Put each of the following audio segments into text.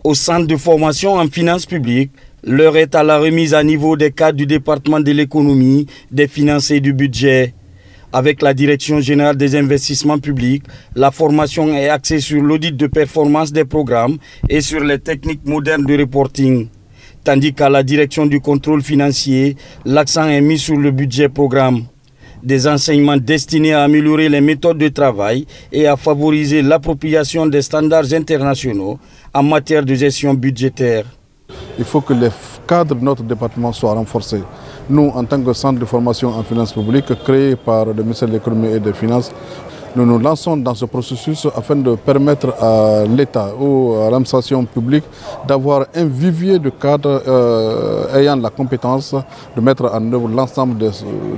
Au centre de formation en finances publiques, l'heure est à la remise à niveau des cadres du département de l'économie, des finances et du budget. Avec la Direction générale des investissements publics, la formation est axée sur l'audit de performance des programmes et sur les techniques modernes de reporting. Tandis qu'à la Direction du contrôle financier, l'accent est mis sur le budget programme. Des enseignements destinés à améliorer les méthodes de travail et à favoriser l'appropriation des standards internationaux en matière de gestion budgétaire. Il faut que les cadres de notre département soient renforcés. Nous, en tant que centre de formation en finances publiques, créé par le ministère de l'économie et des finances, nous nous lançons dans ce processus afin de permettre à l'État ou à l'administration publique d'avoir un vivier de cadres ayant la compétence de mettre en œuvre l'ensemble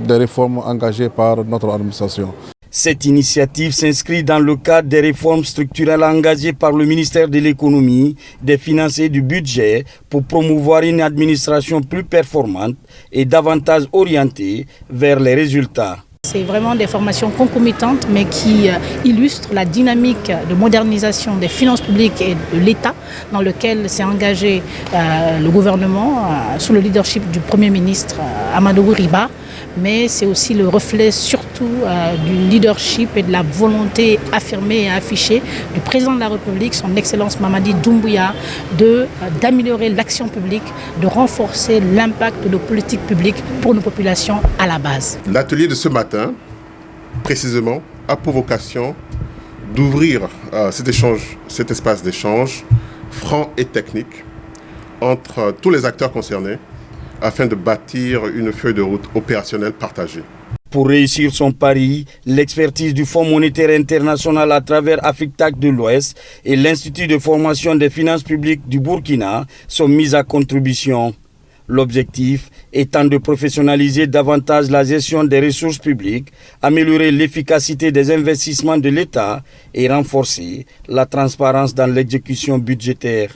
des réformes engagées par notre administration. Cette initiative s'inscrit dans le cadre des réformes structurelles engagées par le ministère de l'économie, des finances et du budget pour promouvoir une administration plus performante et davantage orientée vers les résultats. C'est vraiment des formations concomitantes mais qui illustrent la dynamique de modernisation des finances publiques et de l'État dans lequel s'est engagé le gouvernement sous le leadership du Premier ministre Amadou Riba. Mais c'est aussi le reflet surtout du leadership et de la volonté affirmée et affichée du président de la République, son Excellence Mamadi Doumbouya, d'améliorer l'action publique, de renforcer l'impact de nos politiques publiques pour nos populations à la base. L'atelier de ce matin, précisément, a pour vocation d'ouvrir cet espace d'échange franc et technique entre tous les acteurs concernés, afin de bâtir une feuille de route opérationnelle partagée. Pour réussir son pari, l'expertise du Fonds monétaire international à travers AFRICTAC de l'Ouest et l'Institut de formation des finances publiques du Burkina sont mises à contribution. L'objectif étant de professionnaliser davantage la gestion des ressources publiques, améliorer l'efficacité des investissements de l'État et renforcer la transparence dans l'exécution budgétaire.